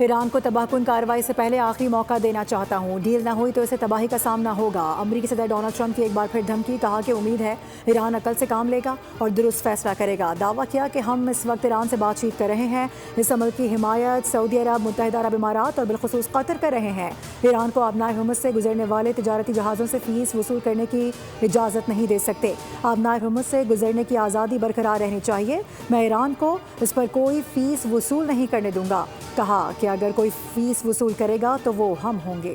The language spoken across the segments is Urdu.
ایران کو تباہ کن کارروائی سے پہلے آخری موقع دینا چاہتا ہوں، ڈیل نہ ہوئی تو اسے تباہی کا سامنا ہوگا۔ امریکی صدر ڈونلڈ ٹرمپ کی ایک بار پھر دھمکی، کہا کہ امید ہے ایران عقل سے کام لے گا اور درست فیصلہ کرے گا۔ دعویٰ کیا کہ ہم اس وقت ایران سے بات چیت کر رہے ہیں، اس عمل کی حمایت سعودی عرب، متحدہ عرب امارات اور بالخصوص قطر کر رہے ہیں۔ ایران کو آبنائے حرمز سے گزرنے والے تجارتی جہازوں سے فیس وصول کرنے کی اجازت نہیں دے سکتے۔ آبنائے حرمز سے گزرنے کی آزادی برقرار رہنی چاہیے، میں ایران کو اس پر کوئی فیس وصول نہیں کرنے دوں گا۔ کہا کہ اگر کوئی فیس وصول کرے گا تو وہ ہم ہوں گے۔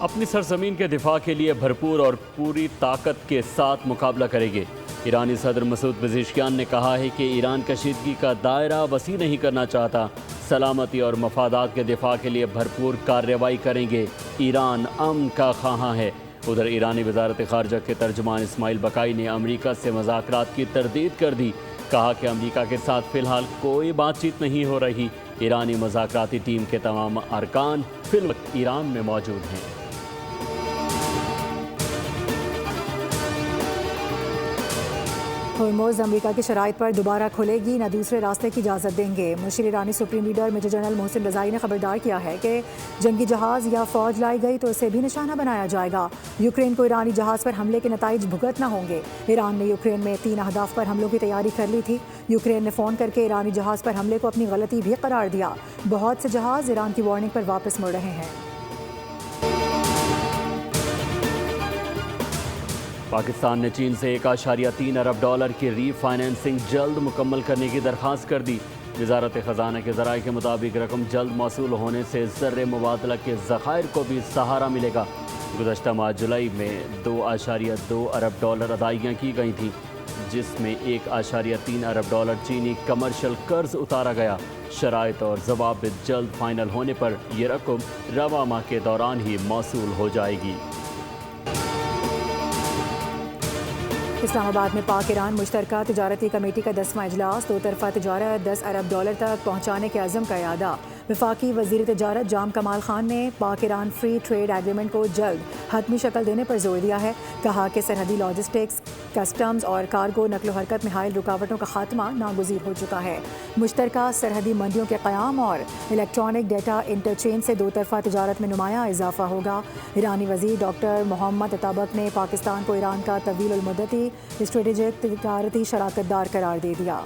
اپنی سرزمین کے دفاع کے لیے بھرپور اور پوری طاقت کے ساتھ مقابلہ کریں گے۔ ایرانی صدر مسعود پزشکیان نے کہا ہے کہ ایران کشیدگی کا دائرہ وسیع نہیں کرنا چاہتا، سلامتی اور مفادات کے دفاع کے لیے بھرپور کارروائی کریں گے۔ ایران امن کا خواہاں ہے۔ ادھر ایرانی وزارت خارجہ کے ترجمان اسماعیل بقائی نے امریکہ سے مذاکرات کی تردید کر دی، کہا کہ امریکہ کے ساتھ فی الحال کوئی بات چیت نہیں ہو رہی۔ ایرانی مذاکراتی ٹیم کے تمام ارکان فی الوقت ایران میں موجود ہیں۔ ہرمز امریکہ کی شرائط پر دوبارہ کھلے گی، نہ دوسرے راستے کی اجازت دیں گے۔ مشیر ایرانی سپریم لیڈر میجر جنرل محسن رضائی نے خبردار کیا ہے کہ جنگی جہاز یا فوج لائی گئی تو اسے بھی نشانہ بنایا جائے گا۔ یوکرین کو ایرانی جہاز پر حملے کے نتائج بھگتنا ہوں گے۔ ایران نے یوکرین میں 3 اہداف پر حملوں کی تیاری کر لی تھی۔ یوکرین نے فون کر کے ایرانی جہاز پر حملے کو اپنی غلطی بھی قرار دیا۔ بہت سے جہاز ایران کی وارننگ پر واپس مڑ رہے ہیں۔ پاکستان نے چین سے 1.3 ارب ڈالر کی ری فائنینسنگ جلد مکمل کرنے کی درخواست کر دی۔ وزارت خزانہ کے ذرائع کے مطابق رقم جلد موصول ہونے سے زر مبادلہ کے ذخائر کو بھی سہارا ملے گا۔ گزشتہ ماہ جولائی میں 2.2 ارب ڈالر ادائیگیاں کی گئی تھیں، جس میں 1.3 ارب ڈالر چینی کمرشل قرض اتارا گیا۔ شرائط اور ضوابط جلد فائنل ہونے پر یہ رقم رواں ماہ کے دوران ہی موصول ہو جائے گی۔ اسلام آباد میں پاک ایران مشترکہ تجارتی کمیٹی کا 10واں اجلاس، 2 طرفہ تجارت 10 ارب ڈالر تک پہنچانے کے عزم کا اعادہ۔ وفاقی وزیر تجارت جام کمال خان نے پاک ایران فری ٹریڈ ایگریمنٹ کو جلد حتمی شکل دینے پر زور دیا ہے۔ کہا کہ سرحدی لاجسٹکس، کسٹمز اور کارگو نقل و حرکت میں حائل رکاوٹوں کا خاتمہ ناگزیر ہو چکا ہے۔ مشترکہ سرحدی منڈیوں کے قیام اور الیکٹرانک ڈیٹا انٹرچینج سے 2 طرفہ تجارت میں نمایاں اضافہ ہوگا۔ ایرانی وزیر ڈاکٹر محمد عطابک نے پاکستان کو ایران کا طویل المدتی اسٹریٹجک تجارتی شراکت دار قرار دے دیا۔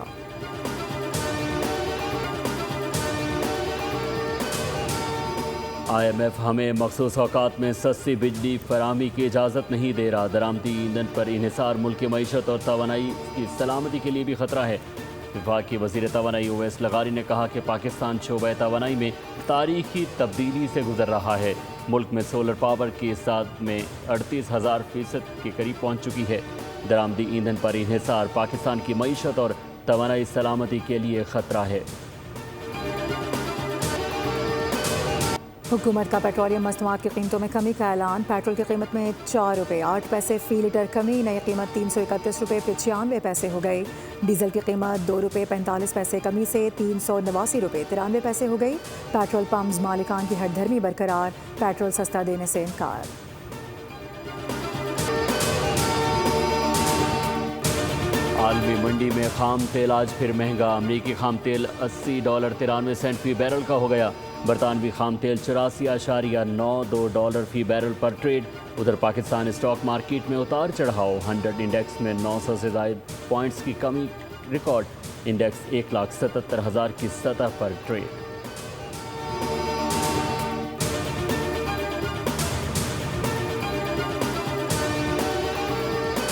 IMF ہمیں مخصوص اوقات میں سستی بجلی فراہمی کی اجازت نہیں دے رہا۔ درآمدی ایندھن پر انحصار ملک کی معیشت اور توانائی کی سلامتی کے لیے بھی خطرہ ہے۔ وفاقی وزیر توانائی اویس لغاری نے کہا کہ پاکستان شعبہ توانائی میں تاریخی تبدیلی سے گزر رہا ہے۔ ملک میں سولر پاور کی اصلاح میں 38,000% کے قریب پہنچ چکی ہے۔ درآمدی ایندھن پر انحصار پاکستان کی معیشت اور توانائی سلامتی کے لیے خطرہ ہے۔ حکومت کا پیٹرولیم مصنوعات کی قیمتوں میں کمی کا اعلان۔ پیٹرول کی قیمت میں 4 روپے 8 پیسے فی لیٹر کمی، نئی قیمت 331 روپے 95 پیسے ہو گئی۔ ڈیزل کی قیمت 2 روپے 45 پیسے کمی سے 389 روپے 93 پیسے ہو گئی۔ پیٹرول پمپس مالکان کی ہٹ دھرمی برقرار، پیٹرول سستا دینے سے انکار۔ عالمی منڈی میں خام تیل آج پھر مہنگا۔ امریکی خام تیل $80.93 فی بیرل کا ہو گیا۔ برطانوی خام تیل 84.92 ڈالر فی بیرل پر ٹریڈ۔ ادھر پاکستان اسٹاک مارکیٹ میں اتار چڑھاؤ، 100 انڈیکس میں 900 سے زائد پوائنٹس کی کمی ریکارڈ، انڈیکس 1,77,000 کی سطح پر ٹریڈ۔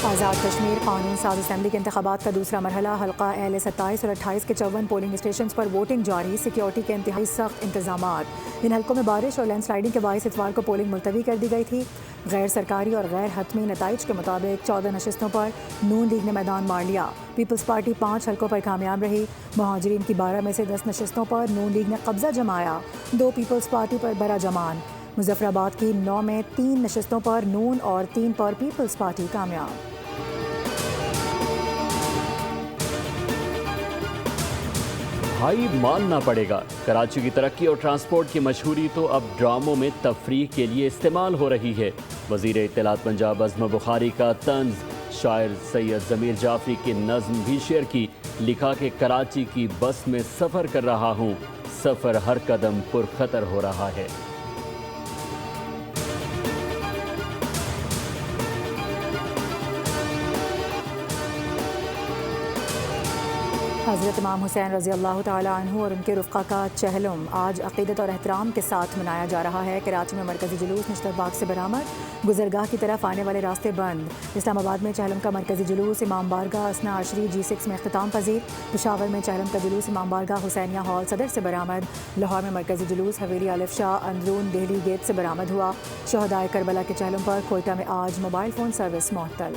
آزاد کشمیر قانون ساز اسمبلی کے انتخابات کا دوسرا مرحلہ، حلقہ اہل 27 اور 28 کے 54 پولنگ اسٹیشنز پر ووٹنگ جاری، سیکیورٹی کے انتہائی سخت انتظامات۔ ان حلقوں میں بارش اور لینڈ سلائیڈنگ کے باعث اتوار کو پولنگ ملتوی کر دی گئی تھی۔ غیر سرکاری اور غیر حتمی نتائج کے مطابق 14 نشستوں پر نون لیگ نے میدان مار لیا۔ پیپلز پارٹی 5 حلقوں پر کامیاب رہی۔ مہاجرین کی 12 میں سے 10 نشستوں پر نون لیگ نے قبضہ جمایا، 2 پیپلز پارٹی پر برا جمان۔ مظفر آباد کی 9 میں 3 نشستوں پر نون اور 3 پر پیپلز پارٹی کامیاب۔ بھائی ماننا پڑے گا، کراچی کی ترقی اور ٹرانسپورٹ کی مشہوری تو اب ڈراموں میں تفریح کے لیے استعمال ہو رہی ہے۔ وزیر اطلاعات پنجاب عظم بخاری کا طنز، شاعر سید ضمیر جعفری کی نظم بھی شیئر کی، لکھا کہ کراچی کی بس میں سفر کر رہا ہوں، سفر ہر قدم پرخطر ہو رہا ہے۔ حضرت امام حسین رضی اللہ تعالیٰ عنہ اور ان کے رفقا کا چہلم آج عقیدت اور احترام کے ساتھ منایا جا رہا ہے۔ کراچی میں مرکزی جلوس نشتر باغ سے برآمد، گزرگاہ کی طرف آنے والے راستے بند۔ اسلام آباد میں چہلم کا مرکزی جلوس امام بارگاہ اسنا عشری G6 میں اختتام پذیر۔ پشاور میں چہلم کا جلوس امام بارگاہ حسینیہ ہال صدر سے برآمد۔ لاہور میں مرکزی جلوس حویلی الف شاہ اندرون دہلی گیٹ سے برآمد ہوا۔ شہدائے کربلا کے چہلم پر کوئٹہ میں آج موبائل فون سروس معطل۔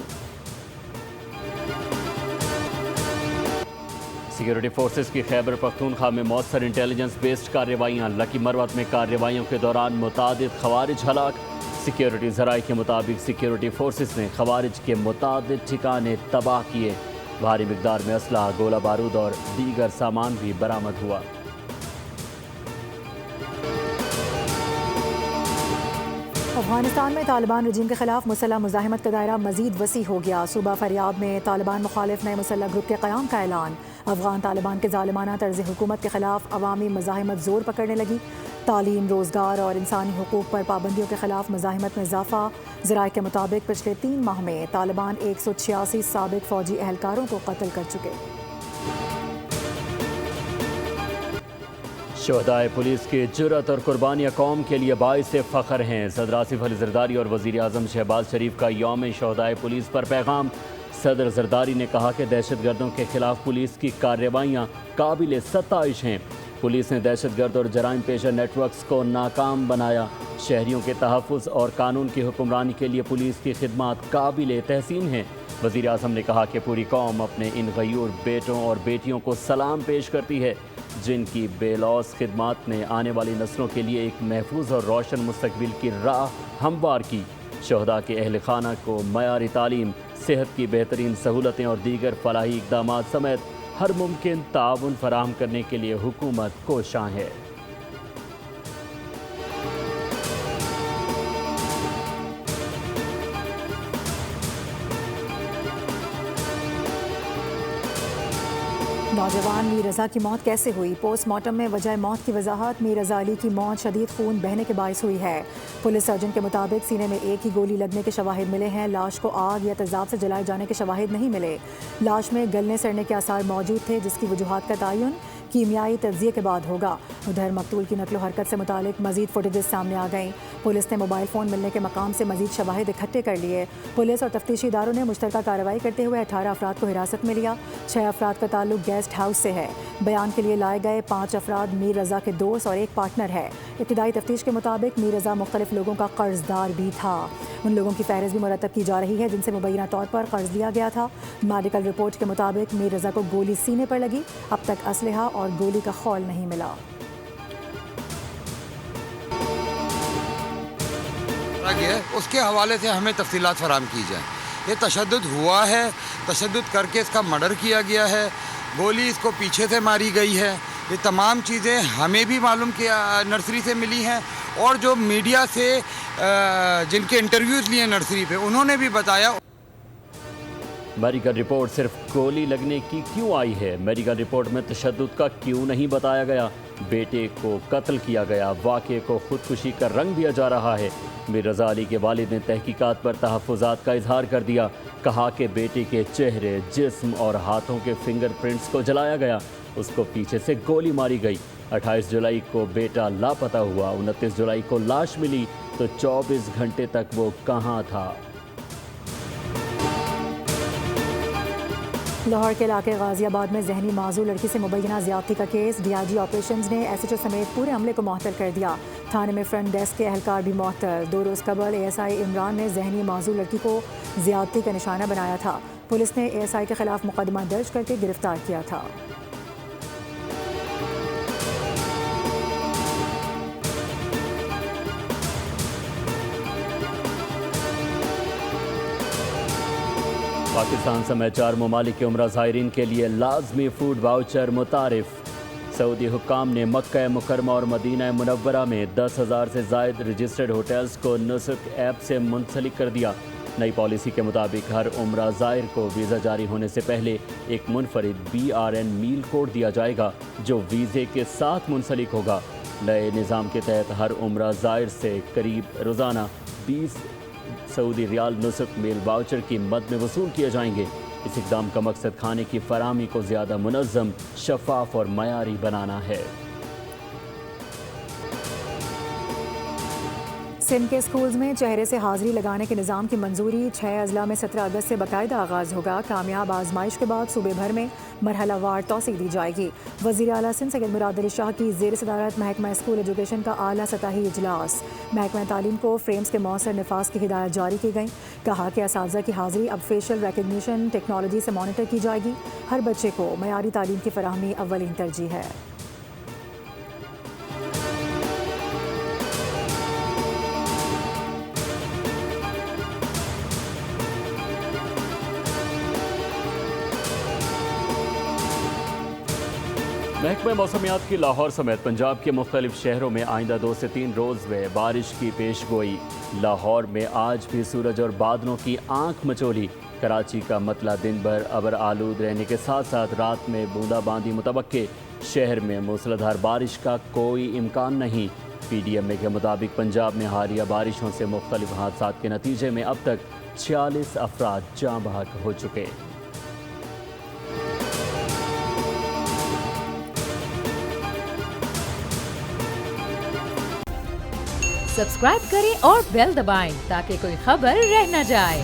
سیکیورٹی فورسز کی خیبر پختونخوا میں مؤثر انٹیلیجنس بیسڈ کارروائیاں، لکی مروت میں کارروائیوں کے دوران متعدد خوارج ہلاک۔ سیکیورٹی ذرائع کے مطابق سیکیورٹی فورسز نے خوارج کے متعدد ٹھکانے تباہ کیے، بھاری مقدار میں اسلحہ، گولہ بارود اور دیگر سامان بھی برآمد ہوا۔ افغانستان میں طالبان رجیم کے خلاف مسلح مزاحمت کا دائرہ مزید وسیع ہو گیا۔ صوبہ فریاب میں طالبان مخالف نئے مسلح گروپ کے قیام کا اعلان۔ افغان طالبان کے ظالمانہ طرز حکومت کے خلاف عوامی مزاحمت زور پکڑنے لگی۔ تعلیم، روزگار اور انسانی حقوق پر پابندیوں کے خلاف مزاحمت میں اضافہ۔ ذرائع کے مطابق پچھلے 3 ماہ میں طالبان 186 سابق فوجی اہلکاروں کو قتل کر چکے۔ شہدائے پولیس کی جرأت اور قربانیاں قوم کے لیے باعث فخر ہیں۔ صدر آصف علی زرداری اور وزیر اعظم شہباز شریف کا یوم شہدائے پولیس پر پیغام۔ صدر زرداری نے کہا کہ دہشت گردوں کے خلاف پولیس کی کارروائیاں قابل ستائش ہیں۔ پولیس نے دہشت گرد اور جرائم پیشہ نیٹ ورکس کو ناکام بنایا۔ شہریوں کے تحفظ اور قانون کی حکمرانی کے لیے پولیس کی خدمات قابل تحسین ہیں۔ وزیر اعظم نے کہا کہ پوری قوم اپنے ان غیور بیٹوں اور بیٹیوں کو سلام پیش کرتی ہے، جن کی بے لوث خدمات نے آنے والی نسلوں کے لیے ایک محفوظ اور روشن مستقبل کی راہ ہموار کی۔ شہداء کے اہل خانہ کو معیاری تعلیم، صحت کی بہترین سہولتیں اور دیگر فلاحی اقدامات سمیت ہر ممکن تعاون فراہم کرنے کے لیے حکومت کوشاں ہے۔ نوجوان میر رضا کی موت کیسے ہوئی؟ پوسٹ مارٹم میں وجہ موت کی وضاحت۔ میر رضا علی کی موت شدید خون بہنے کے باعث ہوئی ہے۔ پولیس سرجن کے مطابق سینے میں ایک ہی گولی لگنے کے شواہد ملے ہیں۔ لاش کو آگ یا تیزاب سے جلائے جانے کے شواہد نہیں ملے۔ لاش میں گلنے سڑنے کے آثار موجود تھے، جس کی وجوہات کا تعین کیمیائی تجزیے کے بعد ہوگا۔ ادھر مقتول کی نقل و حرکت سے متعلق مزید فوٹیجز سامنے آ گئیں۔ پولیس نے موبائل فون ملنے کے مقام سے مزید شواہد اکٹھے کر لیے۔ پولیس اور تفتیشی اداروں نے مشترکہ کارروائی کرتے ہوئے 18 افراد کو حراست میں لیا۔ 6 افراد کا تعلق گیسٹ ہاؤس سے ہے۔ بیان کے لیے لائے گئے 5 افراد میر رضا کے دوست اور ایک پارٹنر ہے۔ ابتدائی تفتیش کے مطابق میر رضا مختلف لوگوں کا قرض دار بھی تھا۔ ان لوگوں کی فہرست بھی مرتب کی جا رہی ہے جن سے مبینہ طور پر قرض لیا گیا تھا۔ میڈیکل رپورٹ کے مطابق میر رضا کو گولی سینے پر لگی۔ اب تک اسلحہ اور گولی کا خول نہیں ملا۔ اس کے حوالے سے ہمیں تفصیلات فراہم کی جائیں۔ یہ تشدد ہوا ہے، تشدد کر کے اس کا مرڈر کیا گیا ہے، گولی اس کو پیچھے سے ماری گئی ہے۔ یہ تمام چیزیں ہمیں بھی معلوم کیا نرسری سے ملی ہیں، اور جو میڈیا سے جن کے انٹرویوز لیے نرسری پہ انہوں نے بھی بتایا۔ میڈیکل رپورٹ صرف گولی لگنے کی کیوں آئی ہے؟ میڈیکل رپورٹ میں تشدد کا کیوں نہیں بتایا گیا؟ بیٹے کو قتل کیا گیا، واقعے کو خودکشی کا رنگ دیا جا رہا ہے۔ میر رضا علی کے والد نے تحقیقات پر تحفظات کا اظہار کر دیا، کہا کہ بیٹے کے چہرے، جسم اور ہاتھوں کے فنگر پرنٹس کو جلایا گیا، اس کو پیچھے سے گولی ماری گئی۔ 28 جولائی کو بیٹا لاپتہ ہوا، 29 جولائی کو لاش ملی، تو 24 گھنٹے تک وہ کہاں تھا؟ لاہور کے علاقے غازی آباد میں ذہنی معذور لڑکی سے مبینہ زیادتی کا case. D I G operations نے ایس ایچ او سمیت پورے عملے کو معطل کر دیا۔ تھانے میں فرنٹ ڈیسک کے اہلکار بھی معطل۔ 2 روز قبل اے ایس آئی عمران نے ذہنی معذور لڑکی کو زیادتی کا نشانہ بنایا تھا۔ پولیس نے اے ایس آئی کے خلاف مقدمہ درج کر کے گرفتار کیا تھا۔ پاکستان سمیت 4 ممالک کے عمرہ زائرین کے لیے لازمی فوڈ واؤچر متعارف۔ سعودی حکام نے مکہ مکرمہ اور مدینہ منورہ میں 10,000 سے زائد رجسٹرڈ ہوٹلز کو نسک ایپ سے منسلک کر دیا۔ نئی پالیسی کے مطابق ہر عمرہ زائر کو ویزا جاری ہونے سے پہلے ایک منفرد BRN میل کوڈ دیا جائے گا جو ویزے کے ساتھ منسلک ہوگا۔ نئے نظام کے تحت ہر عمرہ زائر سے قریب روزانہ 20 سعودی ریال نصف میل واؤچر کی مد میں وصول کیے جائیں گے۔ اس اقدام کا مقصد کھانے کی فراہمی کو زیادہ منظم، شفاف اور معیاری بنانا ہے۔ سندھ کے اسکولز میں چہرے سے حاضری لگانے کے نظام کی منظوری 6 اضلاع میں 17 اگست سے باقاعدہ آغاز ہوگا۔ کامیاب آزمائش کے بعد صوبے بھر میں مرحلہ وار توسیع دی جائے گی۔ وزیر اعلیٰ سندھ سید مراد علی شاہ کی زیر صدارت محکمہ اسکول ایجوکیشن کا اعلیٰ سطحی اجلاس۔ محکمہ تعلیم کو فریمز کے مؤثر نفاذ کی ہدایت جاری کی گئی۔ کہا کہ اساتذہ کی حاضری اب فیشل ریکگنیشن ٹیکنالوجی سے مانیٹر کی جائے گی۔ ہر بچے کو معیاری تعلیم کی فراہمی اولین ترجیح ہے۔ محکمہ موسمیات کی لاہور سمیت پنجاب کے مختلف شہروں میں آئندہ 2 سے 3 روز میں بارش کی پیش گوئی۔ لاہور میں آج بھی سورج اور بادلوں کی آنکھ مچولی۔ کراچی کا مطلع دن بھر ابر آلود رہنے کے ساتھ ساتھ رات میں بوندا باندی متوقع۔ شہر میں موسلادھار بارش کا کوئی امکان نہیں۔ PDMA کے مطابق پنجاب میں حالیہ بارشوں سے مختلف حادثات کے نتیجے میں اب تک 46 افراد جاں بحق ہو چکے۔ سبسکرائب کریں اور بیل دبائیں تاکہ کوئی خبر رہ نہ جائے۔